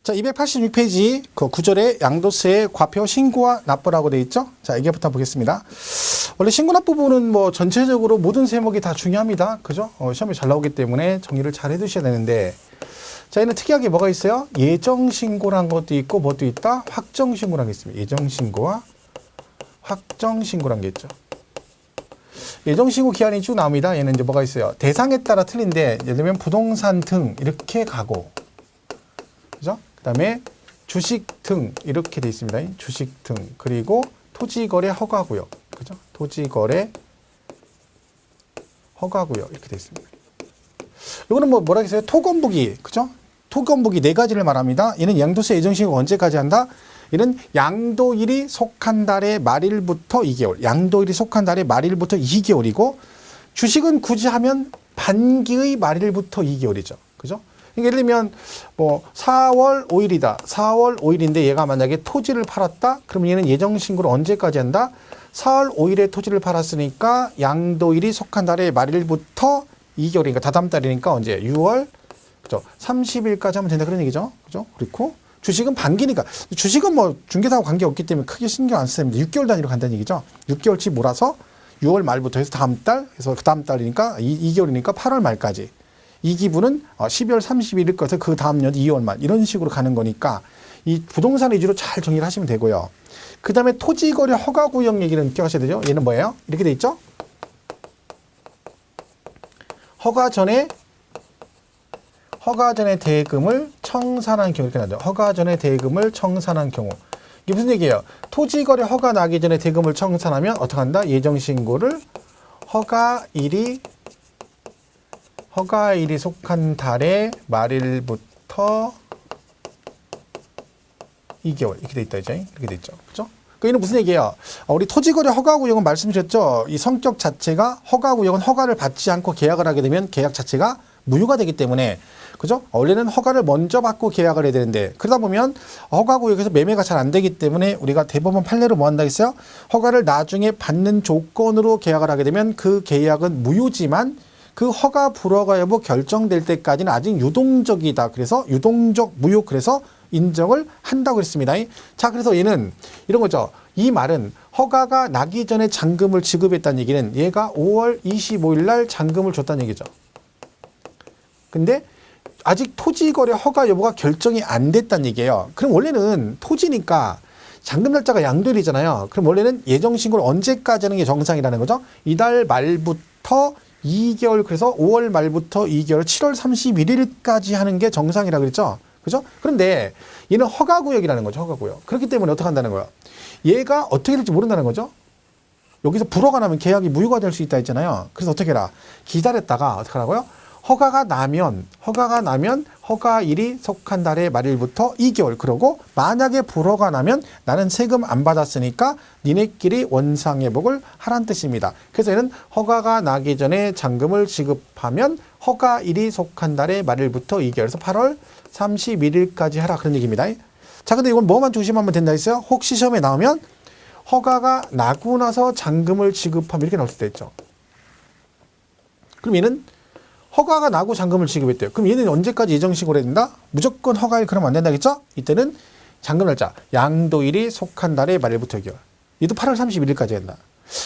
자, 286페이지 그 구절에 양도세의 과표 신고와 납부라고 되어 있죠. 자, 이게부터 보겠습니다. 원래 신고 납부 부분은 뭐 전체적으로 모든 세목이 다 중요합니다. 그죠? 시험에 잘 나오기 때문에 정리를 잘 해두셔야 되는데, 자, 얘는 특이하게 뭐가 있어요? 예정 신고란 것도 있고 뭐도 있다? 확정 신고란 게 있습니다. 예정 신고와 확정 신고란 게 있죠. 예정 신고 기한이 쭉 나옵니다. 얘는 이제 뭐가 있어요? 대상에 따라 틀린데, 예를 들면 부동산 등 이렇게 가고, 그죠? 그 다음에 주식 등 이렇게 돼 있습니다. 주식 등. 그리고 토지거래 허가구역. 그죠? 토지거래 허가구역. 이렇게 돼 있습니다. 이거는 뭐 뭐라 했어요? 토건부기. 그죠? 토건부기 네 가지를 말합니다. 얘는 양도세 예정신고 언제까지 한다? 얘는 양도일이 속한 달의 말일부터 2개월. 양도일이 속한 달의 말일부터 2개월이고, 주식은 굳이 하면 반기의 말일부터 2개월이죠. 그죠? 예를 들면 뭐 4월 5일이다. 4월 5일인데 얘가 만약에 토지를 팔았다. 그럼 얘는 예정신고를 언제까지 한다? 4월 5일에 토지를 팔았으니까 양도일이 속한 달의 말일부터 2개월이니까 다다음 달이니까 언제? 6월 그죠? 30일까지 하면 된다 그런 얘기죠. 그죠? 그렇고 주식은 반기니까, 주식은 뭐 중개사하고 관계없기 때문에 크게 신경 안 쓰면 6개월 단위로 간다는 얘기죠. 6개월치 몰아서 6월 말부터 해서 다음 달, 그래서 그 다음 달이니까 2개월이니까 8월 말까지. 이 기분은 12월 31일 거서 그 다음 년 2월 말 이런 식으로 가는 거니까 이 부동산 위주로 잘 정리를 하시면 되고요. 그 다음에 토지거래 허가구역 얘기는 기억하셔야 되죠. 얘는 뭐예요? 이렇게 돼 있죠. 허가 전에 대금을 청산한 경우 이렇게 나죠. 허가 전에 대금을 청산한 경우. 이게 무슨 얘기예요? 토지거래 허가 나기 전에 대금을 청산하면 어떻게 한다? 예정신고를 허가일이 속한 달의 말일부터 2개월 이렇게 돼 있다 이제 이렇게 돼 있죠. 그죠? 그 얘는 무슨 얘기예요? 우리 토지거래 허가구역은 말씀드렸죠. 이 성격 자체가 허가구역은 허가를 받지 않고 계약을 하게 되면 계약 자체가 무효가 되기 때문에, 그죠? 원래는 허가를 먼저 받고 계약을 해야 되는데, 그러다 보면 허가구역에서 매매가 잘 안 되기 때문에 우리가 대법원 판례로 뭐 한다 했어요? 허가를 나중에 받는 조건으로 계약을 하게 되면 그 계약은 무효지만 그 허가 불허가 여부 결정될 때까지는 아직 유동적이다. 그래서 유동적 무효, 그래서 인정을 한다고 했습니다. 자, 그래서 얘는 이런 거죠. 이 말은 허가가 나기 전에 잔금을 지급했다는 얘기는 얘가 5월 25일 날 잔금을 줬다는 얘기죠. 근데 아직 토지거래 허가 여부가 결정이 안 됐다는 얘기예요. 그럼 원래는 토지니까 잔금 날짜가 양도일이잖아요. 그럼 원래는 예정신고를 언제까지 하는 게 정상이라는 거죠? 이달 말부터 2개월, 그래서 5월 말부터 2개월, 7월 31일까지 하는 게 정상이라고 그랬죠? 그죠? 그런데 얘는 허가구역이라는 거죠, 허가구역. 그렇기 때문에 어떻게 한다는 거예요? 얘가 어떻게 될지 모른다는 거죠? 여기서 불허가 나면 계약이 무효가 될 수 있다 했잖아요. 그래서 어떻게 해라? 기다렸다가 어떻게 하라고요? 허가가 나면 허가일이 속한 달의 말일부터 2개월. 그러고 만약에 불허가 나면 나는 세금 안 받았으니까 니네끼리 원상회복을 하란 뜻입니다. 그래서 얘는 허가가 나기 전에 잔금을 지급하면 허가일이 속한 달의 말일부터 2개월에서 8월 31일까지 하라 그런 얘기입니다. 자, 근데 이건 뭐만 조심하면 된다 했어요? 혹시 시험에 나오면 허가가 나고 나서 잔금을 지급하면 이렇게 나올 수도 있죠. 그럼 얘는 허가가 나고 잔금을 지급했대요. 그럼 얘는 언제까지 예정신고를 해야 된다? 무조건 허가일 그러면 안 된다겠죠? 이때는 잔금 날짜 양도일이 속한 달의 말일부터 2개월. 얘도 8월 31일까지 한다.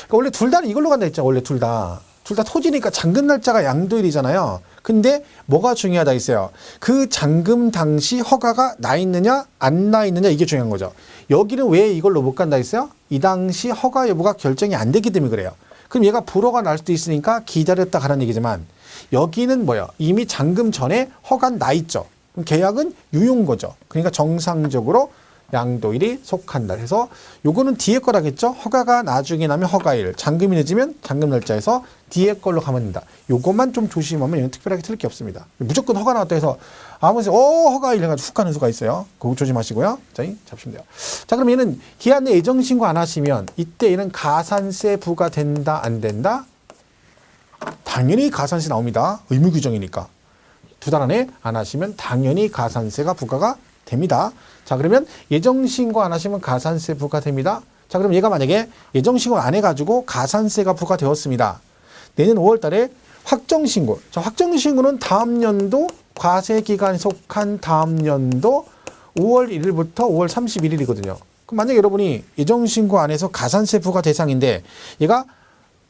그러니까 원래 둘 다는 이걸로 간다 했죠. 원래 둘 다 토지니까 잔금 날짜가 양도일이잖아요. 근데 뭐가 중요하다 했어요? 그 잔금 당시 허가가 나 있느냐 안 나 있느냐 이게 중요한 거죠. 여기는 왜 이걸로 못 간다 했어요? 이 당시 허가 여부가 결정이 안 됐기 때문에 그래요. 그럼 얘가 불허가 날 수도 있으니까 기다렸다 가는 얘기지만, 여기는 뭐야? 이미 잔금 전에 허가 나 있죠. 그럼 계약은 유효인 거죠. 그러니까 정상적으로 양도일이 속한 달 해서 요거는 뒤에 거라겠죠. 허가가 나중에 나면 허가일, 잔금이 늦으면 잔금 날짜에서 뒤에 걸로 가면 된다. 요것만 좀 조심하면 얘는 특별하게 틀릴 게 없습니다. 무조건 허가 나왔다 해서 아무튼 허가일 해가지고 훅 가는 수가 있어요. 그거 조심하시고요. 자, 잡시면 돼요. 자, 그럼 얘는 기한 내 예정신고 안 하시면 이때 얘는 가산세 부과된다 안 된다? 당연히 가산세 나옵니다. 의무 규정이니까. 두 달 안에 안 하시면 당연히 가산세가 부과가 됩니다. 자, 그러면 예정신고 안 하시면 가산세 부과됩니다. 자, 그럼 얘가 만약에 예정신고 안 해가지고 가산세가 부과되었습니다. 내년 5월 달에 확정신고. 자, 확정신고는 다음 연도 과세기간에 속한 다음 연도 5월 1일부터 5월 31일이거든요. 그럼 만약에 여러분이 예정신고 안에서 가산세 부과 대상인데 얘가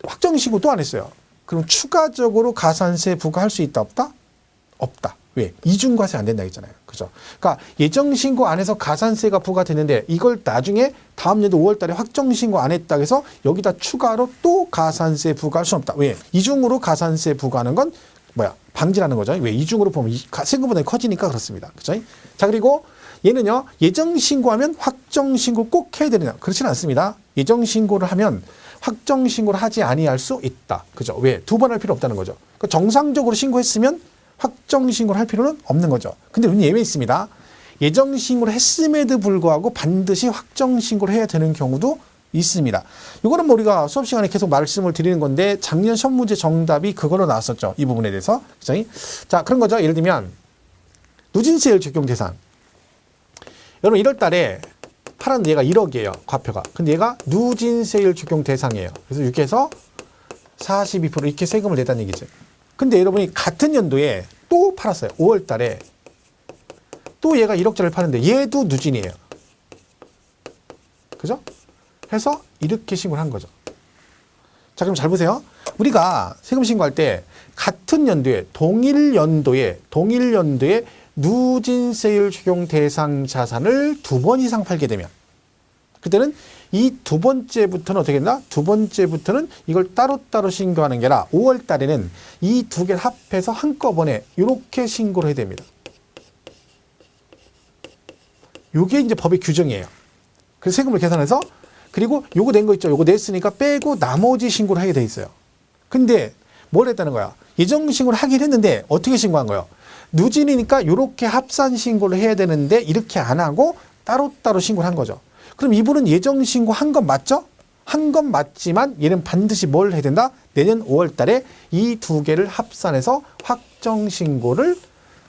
확정신고 또 안 했어요. 그럼 추가적으로 가산세 부과할 수 있다 없다? 없다. 왜? 이중과세 안 된다 했잖아요. 그죠? 그러니까 예정신고 안에서 가산세가 부과되는데 이걸 나중에 다음 년도 5월 달에 확정신고 안 했다 해서 여기다 추가로 또 가산세 부과할 수 없다. 왜? 이중으로 가산세 부과하는 건 뭐야? 방지라는 거죠. 왜? 이중으로 보면 세금 부담이 커지니까 그렇습니다. 그죠? 자, 그리고 얘는요, 예정신고하면 확정신고 꼭 해야 되느냐? 그렇지는 않습니다. 예정신고를 하면 확정신고를 하지 아니할 수 있다. 그죠? 왜? 두 번 할 필요 없다는 거죠. 그러니까 정상적으로 신고했으면 확정신고를 할 필요는 없는 거죠. 근데 우리는 예외 있습니다. 예정신고를 했음에도 불구하고 반드시 확정신고를 해야 되는 경우도 있습니다. 이거는 뭐 우리가 수업 시간에 계속 말씀을 드리는 건데 작년 시험 문제 정답이 그걸로 나왔었죠. 이 부분에 대해서. 그죠? 자, 그런 거죠. 예를 들면 누진세율 적용 대상. 여러분 1월 달에 팔았는데 얘가 1억이에요. 과표가. 근데 얘가 누진세율 적용 대상이에요. 그래서 이렇게 해서 42% 이렇게 세금을 냈다는 얘기죠. 근데 여러분이 같은 연도에 또 팔았어요. 5월 달에. 또 얘가 1억짜리를 파는데 얘도 누진이에요. 그죠? 해서 이렇게 신고를 한 거죠. 자, 그럼 잘 보세요. 우리가 세금 신고할 때 같은 연도에 동일 연도에 누진세율 적용 대상 자산을 2번 이상 팔게 되면 그때는 이 두 번째부터는 어떻게 된다? 두 번째부터는 이걸 따로따로 신고하는 게 아니라 5월 달에는 이 두 개를 합해서 한꺼번에 이렇게 신고를 해야 됩니다. 이게 이제 법의 규정이에요. 그래서 세금을 계산해서 그리고 요거 낸 거 있죠. 요거 냈으니까 빼고 나머지 신고를 하게 돼 있어요. 근데 뭘 했다는 거야? 예정 신고를 하긴 했는데 어떻게 신고한 거예요? 누진이니까 이렇게 합산 신고를 해야 되는데 이렇게 안 하고 따로따로 신고를 한 거죠. 그럼 이분은 예정 신고 한 건 맞죠? 한 건 맞지만 얘는 반드시 뭘 해야 된다? 내년 5월 달에 이 두 개를 합산해서 확정 신고를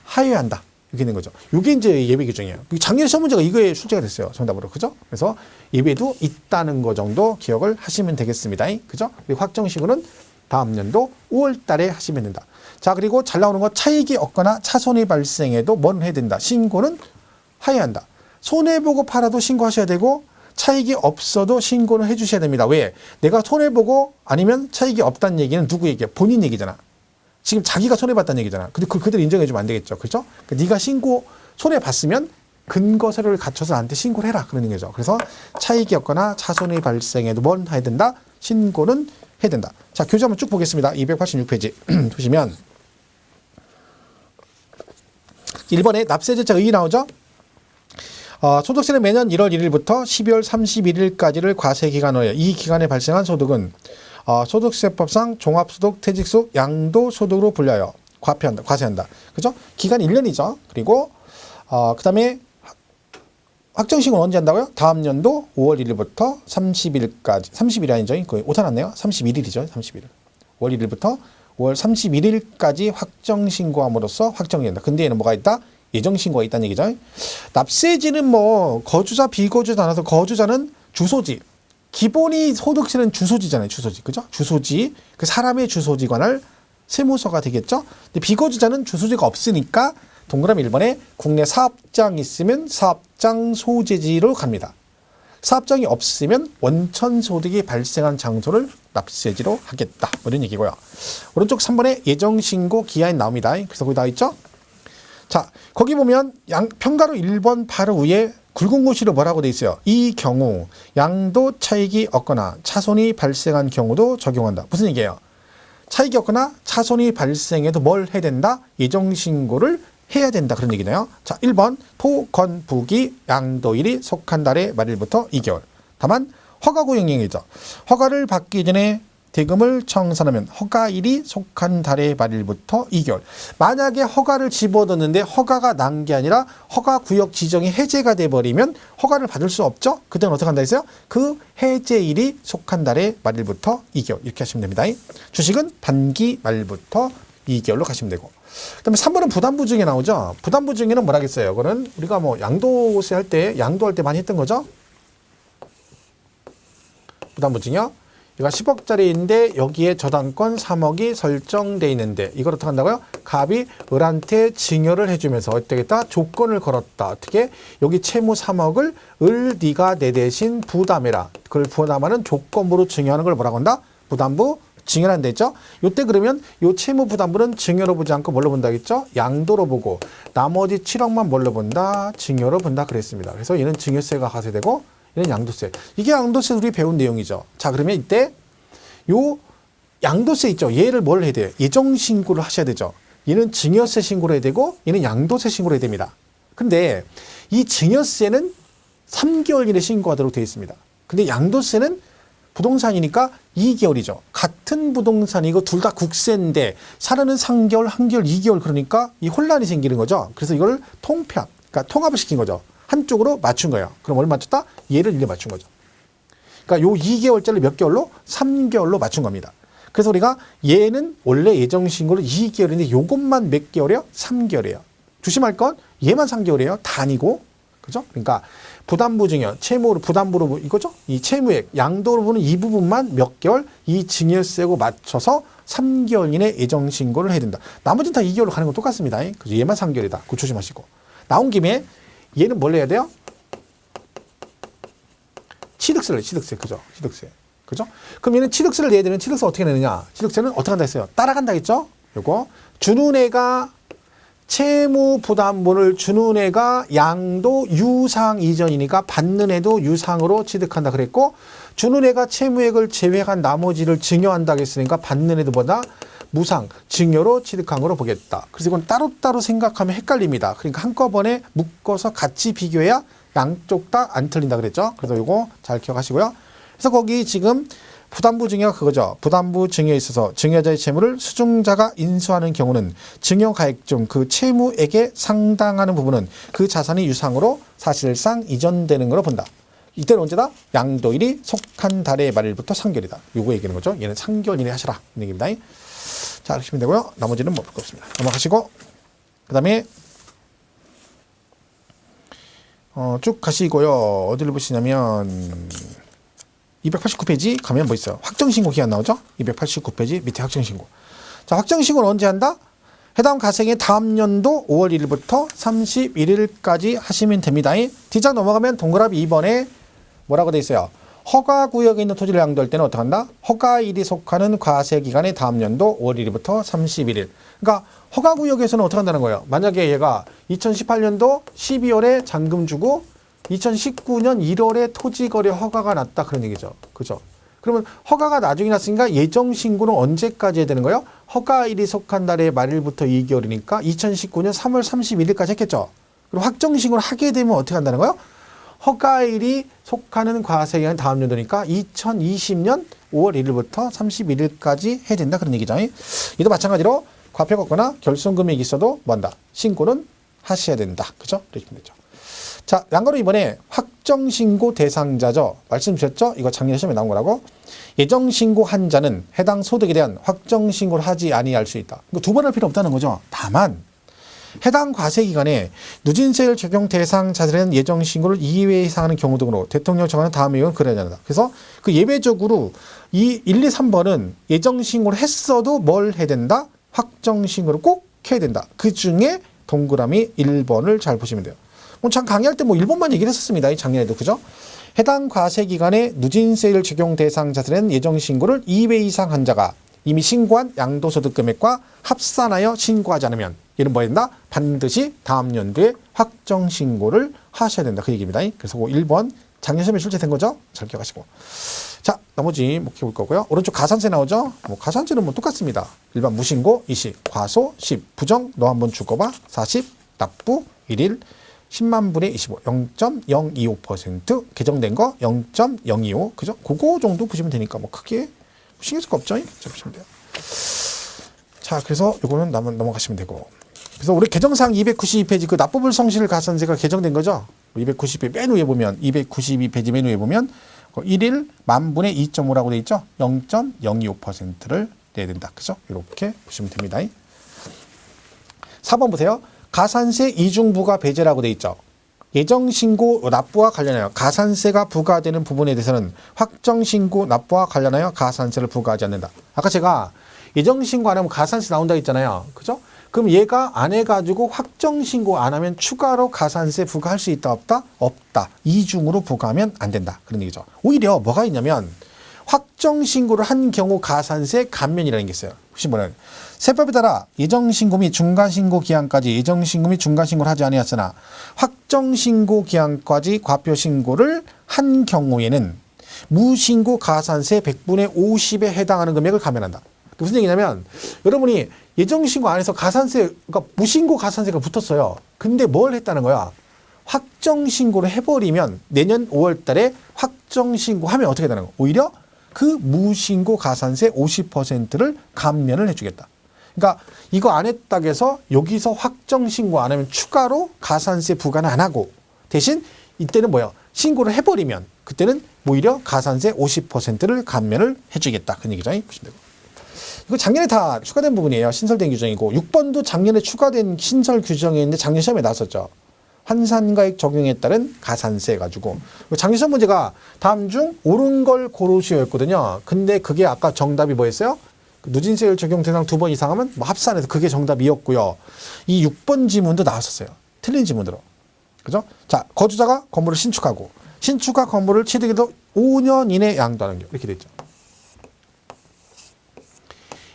하여야 한다. 이렇게 된 거죠. 이게 이제 예외 규정이에요. 작년 시험 문제가 이거에 출제가 됐어요. 정답으로. 그죠? 그래서 예외도 있다는 거 정도 기억을 하시면 되겠습니다. 그죠? 그리고 확정 신고는 다음 년도 5월 달에 하시면 된다. 자, 그리고 잘 나오는 거 차익이 없거나 차손이 발생해도 뭘 해야 된다? 신고는 하여야 한다. 손해보고 팔아도 신고하셔야 되고 차익이 없어도 신고는 해주셔야 됩니다. 왜? 내가 손해보고 아니면 차익이 없다는 얘기는 누구 얘기야? 본인 얘기잖아. 지금 자기가 손해봤다는 얘기잖아. 근데 그대로 인정해주면 안 되겠죠. 그렇죠? 그러니까 네가 신고 손해봤으면 근거 서류를 갖춰서 나한테 신고를 해라. 그러는 거죠. 그래서 차익이 없거나 차손이 발생해도 뭘 해야 된다? 신고는 해야 된다. 자, 교재 한번 쭉 보겠습니다. 286페이지 보시면 1번에 납세절차 의의 나오죠? 소득세는 매년 1월 1일부터 12월 31일까지를 과세기간으로 이 기간에 발생한 소득은 소득세법상 종합소득, 퇴직소득, 양도소득으로 불려요. 과세한다. 그죠? 기간이 1년이죠. 그리고 그 다음에 확정신고는 언제 한다고요? 다음 연도 5월 1일부터 30일까지 30일이 아니죠. 거의 오타 났네요. 31일이죠. 31일. 5월 1일부터 5월 31일까지 확정신고함으로써 확정된다. 근데 얘는 뭐가 있다? 예정신고가 있다는 얘기죠. 납세지는 뭐 거주자 비거주자 나눠서 거주자는 주소지. 기본이 소득세는 주소지잖아요. 주소지. 그죠? 주소지. 그 사람의 주소지 관할 세무서가 되겠죠. 근데 비거주자는 주소지가 없으니까 동그라미 1번에 국내 사업장 있으면 사업장 소재지로 갑니다. 사업장이 없으면 원천 소득이 발생한 장소를 납세지로 하겠다. 뭐 이런 얘기고요. 오른쪽 3번에 예정신고 기한이 나옵니다. 그래서 거기 나와 있죠. 자, 거기 보면 평가로 1번 바로 위에 굵은 글씨로 뭐라고 돼 있어요? 이 경우 양도 차익이 없거나 차손이 발생한 경우도 적용한다. 무슨 얘기예요? 차익이 없거나 차손이 발생해도 뭘 해야 된다? 예정신고를 해야 된다. 그런 얘기네요. 자, 1번 토, 건, 부기, 양도일이 속한 달의 말일부터 2개월. 다만 허가구 영역이죠. 허가를 받기 전에 대금을 청산하면 허가일이 속한 달의 말일부터 2개월. 만약에 허가를 집어넣는데 허가가 난 게 아니라 허가구역 지정이 해제가 돼버리면 허가를 받을 수 없죠. 그때는 어떻게 한다 했어요? 그 해제일이 속한 달의 말일부터 2개월. 이렇게 하시면 됩니다. 주식은 반기 말부터 2개월로 가시면 되고. 그 다음에 3번은 부담부 중에 나오죠. 부담부 중에는 뭐라 하겠어요? 그거는 우리가 뭐 양도세 할 때, 양도할 때 많이 했던 거죠. 부담부 중이요. 얘가 10억짜리인데 여기에 저당권 3억이 설정돼 있는데 이걸 어떻게 한다고요? 갑이 을한테 증여를 해주면서 어떻게겠다? 조건을 걸었다. 어떻게? 여기 채무 3억을 을 네가 내 대신 부담해라. 그걸 부담하는 조건부로 증여하는 걸 뭐라고 한다? 부담부 증여란 데 있죠. 요때 그러면 요 채무 부담부는 증여로 보지 않고 뭘로 본다 했죠? 양도로 보고 나머지 7억만 뭘로 본다? 증여로 본다 그랬습니다. 그래서 얘는 증여세가 과세되고 얘는 양도세. 이게 양도세 우리 배운 내용이죠. 자, 그러면 이때 요 양도세 있죠. 얘를 뭘 해야 돼요? 예정 신고를 하셔야 되죠. 얘는 증여세 신고를 해야 되고 얘는 양도세 신고를 해야 됩니다. 근데 이 증여세는 3개월 이내 신고하도록 되어 있습니다. 근데 양도세는 부동산이니까 2개월이죠. 같은 부동산이고 둘 다 국세인데 사려는 3개월, 1개월, 2개월 그러니까 이 혼란이 생기는 거죠. 그래서 이걸 통합, 그러니까 통합을 시킨 거죠. 한쪽으로 맞춘 거예요. 그럼 뭘 맞췄다? 얘를 일에 맞춘 거죠. 그러니까 요 2개월짜리 몇 개월로? 3개월로 맞춘 겁니다. 그래서 우리가 얘는 원래 예정신고를 2개월인데 요것만 몇 개월이에요? 3개월이에요. 조심할 건 얘만 3개월이에요. 다 아니고. 그죠? 그러니까 부담부 증여, 채무로 부담부로 이거죠? 이 채무액, 양도로 보는 이 부분만 몇 개월 이 증여세고 맞춰서 3개월 이내 예정신고를 해야 된다. 나머지는 다 2개월로 가는 건 똑같습니다. 그래서 얘만 3개월이다. 그거 조심하시고. 나온 김에 얘는 뭘 해야 돼요? 취득세를, 취득세. 그죠? 취득세. 그죠? 그럼 얘는 취득세를 내야 되는 취득세 어떻게 내느냐? 취득세는 어떻게 한다 했어요? 따라간다 했죠? 요거. 주는 애가 채무 부담분을 주는 애가 양도 유상 이전이니까 받는 애도 유상으로 취득한다 그랬고 주는 애가 채무액을 제외한 나머지를 증여한다 했으니까 받는 애도 보다 무상, 증여로 취득한 거로 보겠다. 그래서 이건 따로따로 생각하면 헷갈립니다. 그러니까 한꺼번에 묶어서 같이 비교해야 양쪽 다 안 틀린다 그랬죠. 그래서 이거 잘 기억하시고요. 그래서 거기 지금 부담부 증여가 그거죠. 부담부 증여에 있어서 증여자의 채무를 수증자가 인수하는 경우는 증여가액 중 그 채무액에 상당하는 부분은 그 자산이 유상으로 사실상 이전되는 걸로 본다. 이때는 언제다? 양도일이 속한 달의 말일부터 3개월이다. 요거 얘기하는 거죠. 얘는 3개월 이내 하시라. 이 얘기입니다. 자, 하시면 되고요. 나머지는 뭐 볼 거 없습니다. 넘어가시고 그 다음에 쭉 가시고요. 어디를 보시냐면 289페이지 가면 뭐 있어요? 확정신고 기한 나오죠? 289페이지 밑에 확정신고. 자, 확정신고는 언제 한다? 해당 가생의 다음 연도 5월 1일부터 31일까지 하시면 됩니다. 뒤장 넘어가면 동그라미 2번에 뭐라고 돼 있어요? 허가구역에 있는 토지를 양도할 때는 어떻게 한다? 허가일이 속하는 과세기간의 다음 연도 5월 1일부터 31일. 그러니까 허가구역에서는 어떻게 한다는 거예요? 만약에 얘가 2018년도 12월에 잔금 주고 2019년 1월에 토지거래 허가가 났다 그런 얘기죠. 그죠? 그러면 허가가 나중에 났으니까 예정신고는 언제까지 해야 되는 거예요? 허가일이 속한 달의 말일부터 2개월이니까 2019년 3월 31일까지 했겠죠. 그리고 확정신고를 하게 되면 어떻게 한다는 거예요? 허가일이 속하는 과세기간 다음 연도니까 2020년 5월 1일부터 31일까지 해야 된다 그런 얘기죠. 이도 마찬가지로 과표가 없거나 결손금액이 있어도 뭔다? 신고는 하셔야 된다. 그죠? 이렇게 되죠. 자, 양가로 이번에 확정신고 대상자죠. 말씀 주셨죠? 이거 작년 시험에 나온 거라고. 예정신고한 자는 해당 소득에 대한 확정신고를 하지 아니할 수 있다. 두 번 할 필요 없다는 거죠. 다만 해당 과세기간에 누진세율 적용 대상 자들은 예정신고를 2회 이상 하는 경우 등으로 대통령 정하는 다음 의견은 그래야 된다. 그래서 그 예외적으로 이 1, 2, 3번은 예정신고를 했어도 뭘 해야 된다? 확정신고를 꼭 해야 된다. 그 중에 동그라미 1번을 잘 보시면 돼요. 참 강의할 때 뭐 1번만 얘기를 했었습니다. 작년에도. 그죠? 해당 과세기간에 누진세율 적용 대상 자들은 예정신고를 2회 이상 한 자가 이미 신고한 양도소득 금액과 합산하여 신고하지 않으면 얘는 뭐 된다? 반드시 다음 연도에 확정신고를 하셔야 된다. 그 얘기입니다. 그래서 1번 작년 시험에 출제된 거죠? 잘 기억하시고. 자, 나머지 뭐 키울 거고요. 오른쪽 가산세 나오죠? 뭐 가산세는 뭐 똑같습니다. 일반 무신고 20, 과소 10, 부정 너 한번 죽어봐 40, 납부 1일 10만 분의 25, 0.025% 개정된 거 0.025, 그죠? 그거 정도 보시면 되니까 뭐 크게 신경 쓸 거 없죠? 자, 보시면 돼요. 자, 그래서 요거는 넘어가시면 되고. 그래서 우리 개정사항 292페이지 그 납부불 성실 가산세가 개정된 거죠? 292페이지 맨 위에 보면 292페이지 맨 위에 보면 1일 만분의 2.5라고 돼 있죠? 0.025%를 내야 된다. 그죠? 이렇게 보시면 됩니다. 4번 보세요. 가산세 이중부가 배제라고 돼 있죠. 예정신고 납부와 관련하여 가산세가 부과되는 부분에 대해서는 확정신고 납부와 관련하여 가산세를 부과하지 않는다. 아까 제가 예정신고 안 하면 가산세 나온다 했잖아요. 그죠? 그럼 얘가 안 해가지고 확정신고 안 하면 추가로 가산세 부과할 수 있다 없다? 없다. 이중으로 부과하면 안 된다. 그런 얘기죠. 오히려 뭐가 있냐면 확정신고를 한 경우 가산세 감면이라는 게 있어요. 혹시 뭐냐면 세법에 따라 예정신고 및 중간신고 기한까지 예정신고 및 중간신고를 하지 아니하였으나 확정신고 기한까지 과표신고를 한 경우에는 무신고 가산세 100분의 50에 해당하는 금액을 감면한다. 무슨 얘기냐면 여러분이 예정신고 안 해서 가산세, 그러니까 무신고 가산세가 붙었어요. 근데 뭘 했다는 거야? 확정신고를 해버리면 내년 5월 달에 확정신고하면 어떻게 되는 거야? 오히려 그 무신고 가산세 50%를 감면을 해주겠다. 그러니까 이거 안 했다고 해서 여기서 확정신고 안 하면 추가로 가산세 부과는 안 하고 대신 이때는 뭐야? 신고를 해버리면 그때는 오히려 가산세 50%를 감면을 해주겠다. 그런 얘기죠. 보시면 되고. 이거 작년에 다 추가된 부분이에요. 신설된 규정이고 6번도 작년에 추가된 신설 규정이었는데 작년 시험에 나왔었죠. 환산가액 적용에 따른 가산세 가지고 작년 시험 문제가 다음 중 옳은 걸 고르시오였거든요. 근데 그게 아까 정답이 뭐였어요? 누진세율 적용 대상 2번 이상하면 뭐 합산해서 그게 정답이었고요. 이 6번 지문도 나왔었어요. 틀린 지문으로. 그죠? 자, 거주자가 건물을 신축하고 신축한 건물을 취득해도 5년 이내 양도하는 경우 이렇게 돼 있죠.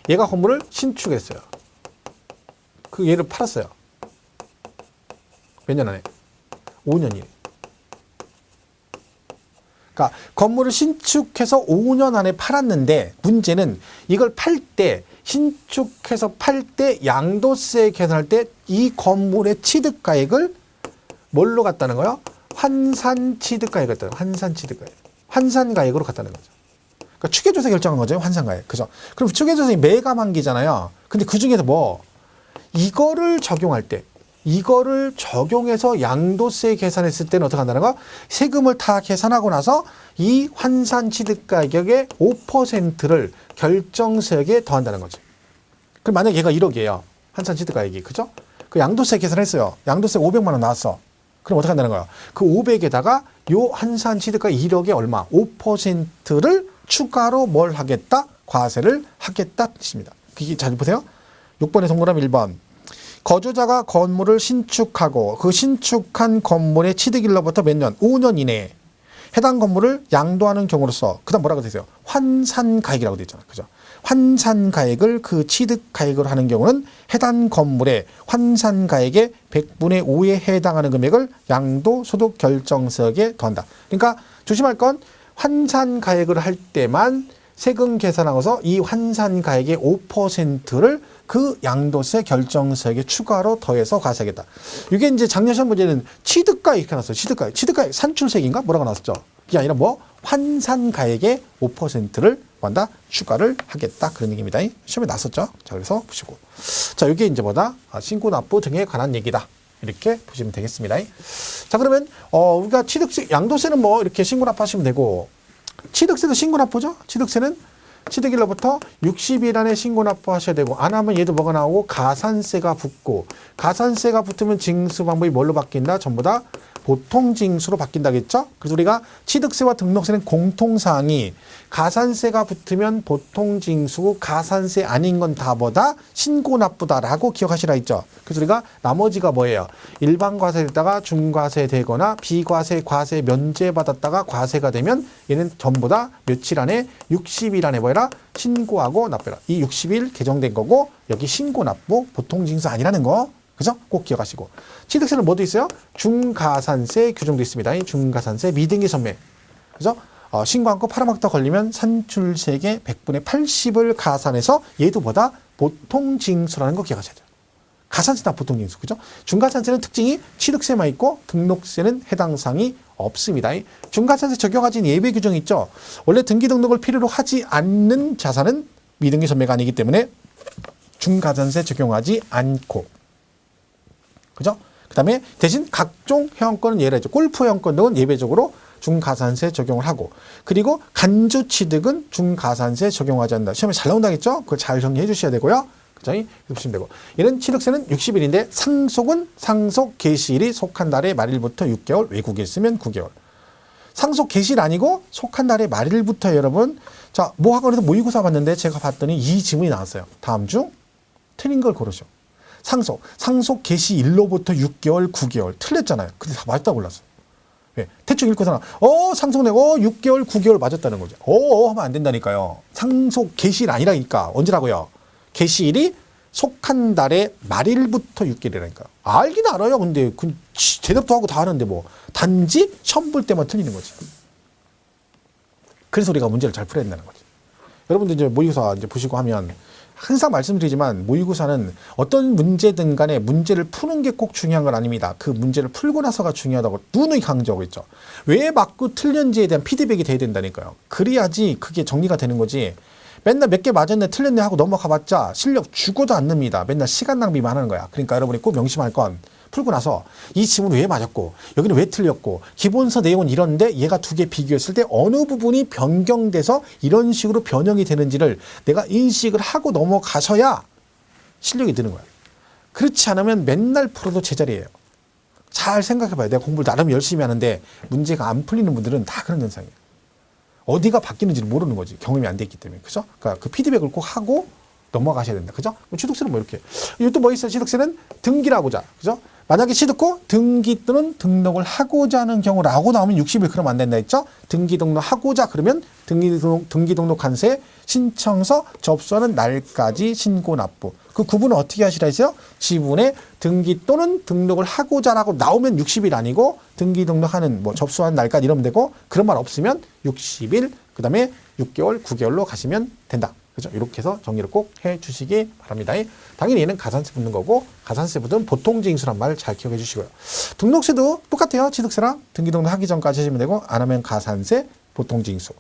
얘가 건물을 신축했어요. 그 얘를 팔았어요. 몇 년 안에? 5년 이내. 그러니까 건물을 신축해서 5년 안에 팔았는데 문제는 이걸 팔 때 신축해서 팔 때 양도세 계산할 때 이 건물의 취득가액을 뭘로 갖다는 거예요? 환산취득가액을 갖다는 거예요. 환산취득가액. 환산가액으로 갖다는 거죠. 그러니까 추계조세 결정한 거죠. 환산가액. 그죠? 그럼 추계조세이 매감한기잖아요. 근데 그 중에서 뭐 이거를 적용할 때 이거를 적용해서 양도세 계산했을 때는 어떻게 한다는 거? 세금을 다 계산하고 나서 이 환산취득가격의 5%를 결정세액에 더한다는 거지. 그럼 만약에 얘가 1억이에요. 환산취득가액이. 그죠? 그 양도세 계산했어요. 양도세 500만 원 나왔어. 그럼 어떻게 한다는 거야? 그 500에다가 요 환산취득가액 1억에 얼마? 5%를 추가로 뭘 하겠다? 과세를 하겠다 뜻입니다. 그게 잘 보세요. 6번의 동그라미 1번. 거주자가 건물을 신축하고 그 신축한 건물의 취득일로부터 몇 년? 5년 이내에 해당 건물을 양도하는 경우로서 그 다음 뭐라고 되어 있어요? 환산가액이라고 되어 있잖아요. 그죠? 환산가액을 그 취득가액으로 하는 경우는 해당 건물의 환산가액의 100분의 5에 해당하는 금액을 양도소득 결정세액에 더한다. 그러니까 조심할 건 환산가액을 할 때만 세금 계산하고서 이 환산가액의 5%를 그 양도세 결정세액에 추가로 더해서 과세하겠다. 이게 이제 작년 시험 문제는 취득가액 이렇게 나왔어요. 취득가액. 취득가액 산출세액인가? 뭐라고 나왔었죠? 그게 아니라 뭐 환산가액의 5%를 한다 추가를 하겠다. 그런 얘기입니다. 시험에 나왔었죠. 자, 그래서 보시고. 자, 이게 이제 뭐다? 신고 납부 등에 관한 얘기다. 이렇게 보시면 되겠습니다. 자, 그러면 우리가 취득세, 양도세는 뭐 이렇게 신고 납부하시면 되고 취득세도 신고 납부죠. 취득세는 취득일로부터 60일 안에 신고 납부하셔야 되고 안 하면 얘도 뭐가 나오고 가산세가 붙고 가산세가 붙으면 징수 방법이 뭘로 바뀐다? 전부 다 보통징수로 바뀐다겠죠? 그래서 우리가 취득세와 등록세는 공통사항이 가산세가 붙으면 보통징수고 가산세 아닌 건 다보다 신고납부다라고 기억하시라 했죠. 그래서 우리가 나머지가 뭐예요? 일반과세에다가 중과세 되거나 비과세, 과세 면제받았다가 과세가 되면 얘는 전부 다 며칠 안에 60일 안에 뭐해라? 신고하고 납부해라. 이 60일 개정된 거고 여기 신고납부 보통징수 아니라는 거. 그죠? 꼭 기억하시고. 취득세는 뭐도 있어요? 중가산세 규정도 있습니다. 중가산세 미등기 선매. 그죠? 신고 않고 팔아먹다 걸리면 산출세액의 100분의 80을 가산해서 얘도 뭐다? 보통징수라는 거 기억하셔야 돼요. 가산세나 보통징수. 그죠? 중가산세는 특징이 취득세만 있고 등록세는 해당 사항이 없습니다. 중가산세 적용하진 예외 규정이 있죠. 원래 등기 등록을 필요로 하지 않는 자산은 미등기 선매가 아니기 때문에 중가산세 적용하지 않고 그죠? 그 다음에 대신 각종 회원권은 예외로 했죠. 골프 회원권 등은 예외적으로 중가산세 적용을 하고 그리고 간주 취득은 중가산세 적용하지 않는다. 시험에 잘 나온다겠죠? 그걸 잘 정리해 주셔야 되고요. 그죠? 이렇게 보시면 되고. 얘는 취득세는 60일인데 상속은 상속 개시일이 속한 달의 말일부터 6개월, 외국에 있으면 9개월. 상속 개시일 아니고 속한 달의 말일부터 여러분. 자, 뭐 학원에서 모의고사 봤는데 제가 봤더니 이 지문이 나왔어요. 다음 중 틀린 걸 고르죠. 상속 개시일로부터 6개월, 9개월. 틀렸잖아요. 근데 다 맞다고 골랐어요. 왜? 대충 읽고서는 상속내고 6개월, 9개월 맞았다는 거죠. 하면 안 된다니까요. 상속 개시일 아니라니까. 언제라고요? 개시일이 속한 달의 말일부터 6개월이라니까요. 알긴 알아요. 근데 대답도 하고 다 하는데 뭐 단지 시험 볼 때만 틀리는 거지. 그래서 우리가 문제를 잘 풀어야 된다는 거지. 여러분들 이제 모의고사 이제 보시고 하면 항상 말씀드리지만 모의고사는 어떤 문제든 간에 문제를 푸는 게 꼭 중요한 건 아닙니다. 그 문제를 풀고 나서가 중요하다고 누누이 강조하고 있죠. 왜 맞고 틀렸는지에 대한 피드백이 돼야 된다니까요. 그래야지 그게 정리가 되는 거지. 맨날 몇 개 맞았네 틀렸네 하고 넘어가봤자 실력 죽어도 안 늡니다. 맨날 시간 낭비만 하는 거야. 그러니까 여러분이 꼭 명심할 건 풀고 나서 이 지문은 왜 맞았고 여기는 왜 틀렸고 기본서 내용은 이런데 얘가 두 개 비교했을 때 어느 부분이 변경돼서 이런 식으로 변형이 되는지를 내가 인식을 하고 넘어가셔야 실력이 느는 거야. 그렇지 않으면 맨날 풀어도 제자리예요. 잘 생각해봐요. 내가 공부를 나름 열심히 하는데 문제가 안 풀리는 분들은 다 그런 현상이에요. 어디가 바뀌는지를 모르는 거지. 경험이 안 됐기 때문에. 그죠? 그러니까 그 피드백을 꼭 하고 넘어가셔야 된다. 그죠? 취득세는 뭐 이렇게. 이것도 뭐 있어요? 취득세는 등기를 하고자. 그죠? 만약에 취득고 등기 또는 등록을 하고자 하는 경우라고 나오면 60일 그러면 안 된다 했죠? 등기 등록하고자 그러면 등기 등록한 세 신청서 접수하는 날까지 신고 납부. 그 구분은 어떻게 하시라 했어요? 지분에 등기 또는 등록을 하고자라고 나오면 60일 아니고 등기 등록하는 뭐 접수하는 날까지 이러면 되고 그런 말 없으면 60일 그다음에 6개월, 9개월로 가시면 된다. 그죠? 이렇게 해서 정리를 꼭 해 주시기 바랍니다. 당연히 얘는 가산세 붙는 거고 가산세 붙은 보통징수란 말 잘 기억해 주시고요. 등록세도 똑같아요. 취득세랑 등기 등록 하기 전까지 하시면 되고 안 하면 가산세, 보통징수.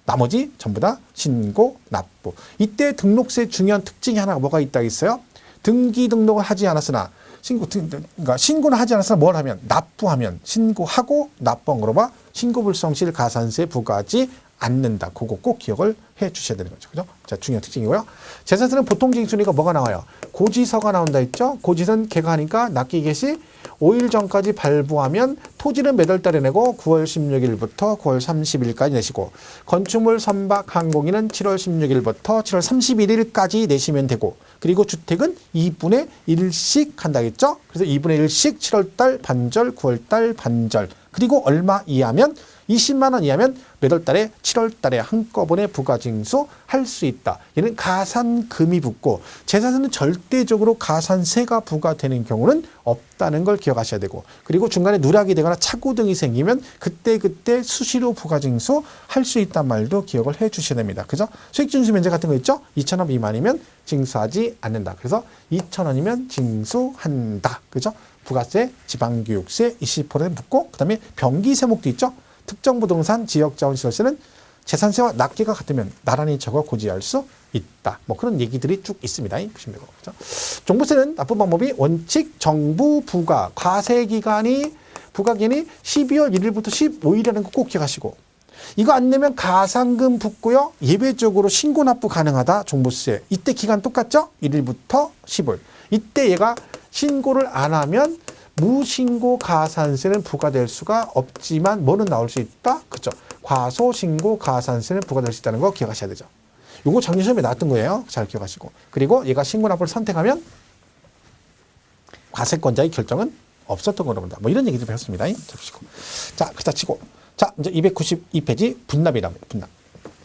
나머지 전부 다 신고, 납부. 이때 등록세 중요한 특징이 하나가 뭐가 있다 있어요? 등기 등록을 하지 않았으나 그러니까 신고는 하지 않았으나 뭘 하면 납부하면 신고하고 납부한 거로 봐 신고불성실 가산세 부과하지 않는다. 그거 꼭 기억을 해 주셔야 되는 거죠. 그죠? 자, 중요한 특징이고요. 재산세는 보통징수니까 뭐가 나와요? 고지서가 나온다 했죠? 고지서는 개가하니까 납기 개시 5일 전까지 발부하면 토지는 몇 월 달에 내고 9월 16일부터 9월 30일까지 내시고 건축물 선박 항공인은 7월 16일부터 7월 31일까지 내시면 되고 그리고 주택은 2분의 1씩 한다 했죠? 그래서 2분의 1씩 7월 달 반절, 9월 달 반절 그리고 얼마 이하면 20만 원 이하면 몇 월 달에 7월 달에 한꺼번에 부가징수 할 수 있다. 얘는 가산금이 붙고 재산세는 절대적으로 가산세가 부과되는 경우는 없다는 걸 기억하셔야 되고 그리고 중간에 누락이 되거나 착오 등이 생기면 그때 수시로 부가징수 할 수 있단 말도 기억을 해 주셔야 됩니다. 그죠? 수익징수 면제 같은 거 있죠? 2,000원 미만이면 징수하지 않는다. 그래서 2,000원이면 징수한다. 그죠? 부가세, 지방교육세 20% 붙고 그다음에 병기세목도 있죠? 특정 부동산 지역자원시설세는 재산세와 납기가 같으면 나란히 적어 고지할 수 있다. 뭐 그런 얘기들이 쭉 있습니다. 보시면 되고. 그렇죠? 종부세는 납부 방법이 원칙 정부 부과 과세기간이 부과기간이 12월 1일부터 15일이라는 거 꼭 기억하시고 이거 안 내면 가산금 붙고요. 예외적으로 신고 납부 가능하다. 종부세. 이때 기간 똑같죠? 1일부터 15일. 이때 얘가 신고를 안 하면 무신고 가산세는 부과될 수가 없지만 뭐는 나올 수 있다? 그렇죠. 과소신고 가산세는 부과될 수 있다는 거 기억하셔야 되죠. 요거 작년 시험에 나왔던 거예요. 잘 기억하시고. 그리고 얘가 신고 납부를 선택하면 과세권자의 결정은 없었던 거로 본다. 뭐 이런 얘기도 배웠습니다. 잡으시고. 자, 그다 치고. 자, 이제 292페이지 분납이랍니다. 분납.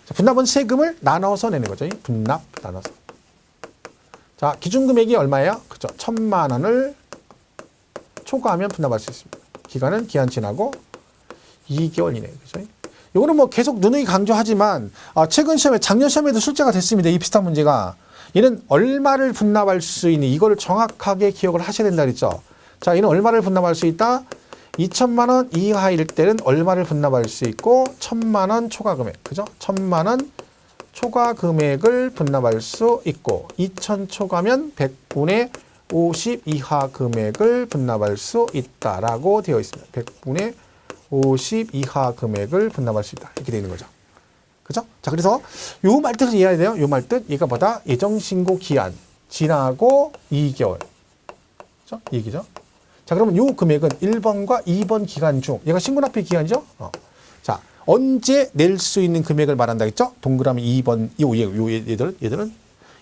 자, 분납은 세금을 나눠서 내는 거죠. 분납 나눠서. 자, 기준금액이 얼마예요? 그죠. 1,000만 원을 초과하면 분납할 수 있습니다. 기간은 기한 지나고 2개월 이내. 그죠? 이거는 뭐 계속 누누이 강조하지만 최근 시험에 작년 시험에도 출제가 됐습니다. 이 비슷한 문제가. 얘는 얼마를 분납할 수 있는 이거를 정확하게 기억을 하셔야 된다 그랬죠. 자, 얘는 얼마를 분납할 수 있다? 2,000만 원 이하일 때는 얼마를 분납할 수 있고 1,000만 원 초과 금액. 그죠? 1,000만 원 초과 금액을 분납할 수 있고 2,000 초과면 100분의 50 이하 금액을 분납할 수 있다라고 되어 있습니다. 100분의 50 이하 금액을 분납할 수 있다. 이렇게 되어 있는 거죠. 그죠? 자, 그래서 요 말뜻을 이해해야 돼요. 요 말뜻, 얘가 뭐다? 예정신고 기한. 지나고 2개월. 그죠? 이 얘기죠. 자, 그러면 요 금액은 1번과 2번 기간 중, 얘가 신고납입 기간이죠? 자, 언제 낼 수 있는 금액을 말한다 했죠? 동그라미 2번, 얘들은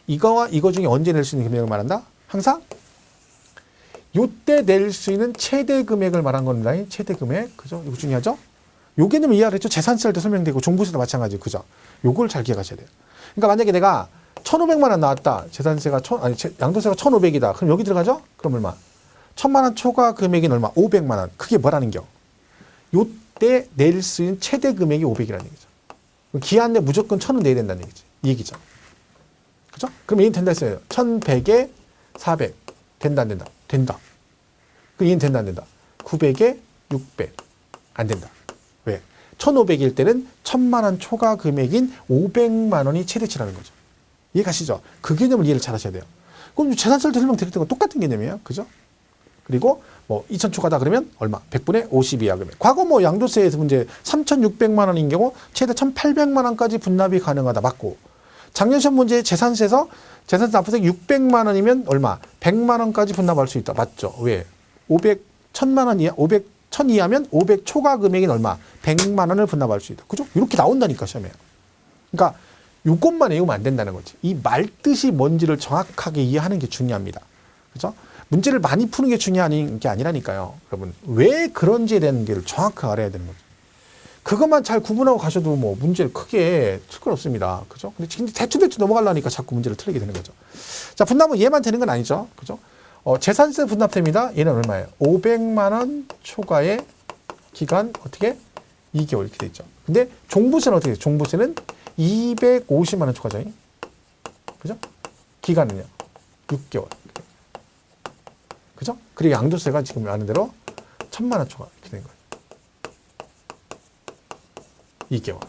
이거와 이거 중에 언제 낼 수 있는 금액을 말한다? 항상 요때 낼 수 있는 최대 금액을 말한 겁니다. 최대 금액. 그죠? 이거 중요하죠? 요 개념을 이해를 했죠? 재산세 할 때 설명되고 종부세도 마찬가지. 그죠? 요걸 잘 기억하셔야 돼요. 그러니까 만약에 내가 1,500만 원 나왔다. 재산세가 양도세가 1,500이다. 그럼 여기 들어가죠? 그럼 얼마? 1,000만 원 초과 금액인 얼마? 500만 원. 그게 뭐라는 겨? 요때 낼 수 있는 최대 금액이 500이라는 얘기죠. 기한 내 무조건 1,000은 내야 된다는 얘기지. 이 얘기죠. 그죠? 그럼 이해는 된다 했어요. 1,100에 400. 된다, 안 된다? 된다. 그 이해는 된다, 안 된다? 900에 600. 안 된다. 왜? 1,500일 때는 1,000만 원 초과 금액인 500만 원이 최대치라는 거죠. 이해 가시죠? 그 개념을 이해를 잘 하셔야 돼요. 그럼 재산세를 설명드릴 때가 똑같은 개념이에요. 그죠? 그리고 뭐 2,000 초과다 그러면 얼마? 100분의 50 이하 금액. 과거 뭐 양도세에서 문제 3,600만 원인 경우 최대 1,800만 원까지 분납이 가능하다. 맞고. 작년 시험 문제 재산세에서 재산세 납부세 600만 원이면 얼마? 100만 원까지 분납할 수 있다. 맞죠? 왜? 500, 1,000만 원 이하, 1,000 이하면 500 초과 금액인 얼마? 100만 원을 분납할 수 있다. 그죠? 이렇게 나온다니까, 시험에. 그러니까 이것만 외우면 안 된다는 거지. 이 말뜻이 뭔지를 정확하게 이해하는 게 중요합니다. 그죠? 문제를 많이 푸는 게 중요한 게 아니라니까요. 여러분, 왜 그런지에 대한 게 정확하게 알아야 되는 거죠. 그것만 잘 구분하고 가셔도 뭐 문제를 크게 틀 건 없습니다. 그죠? 근데 대충 넘어가려니까 자꾸 문제를 틀리게 되는 거죠. 자, 분납은 얘만 되는 건 아니죠. 그죠? 재산세 분납됩니다. 얘는 얼마예요? 500만 원 초과의 기간 어떻게? 2개월 이렇게 돼 있죠. 근데 종부세는 어떻게 돼요? 종부세는 250만 원 초과죠. 그죠? 기간은요? 6개월. 그죠? 그리고 양도세가 지금 아는 대로 1,000만 원 초과 이렇게 된 거예요. 2개월.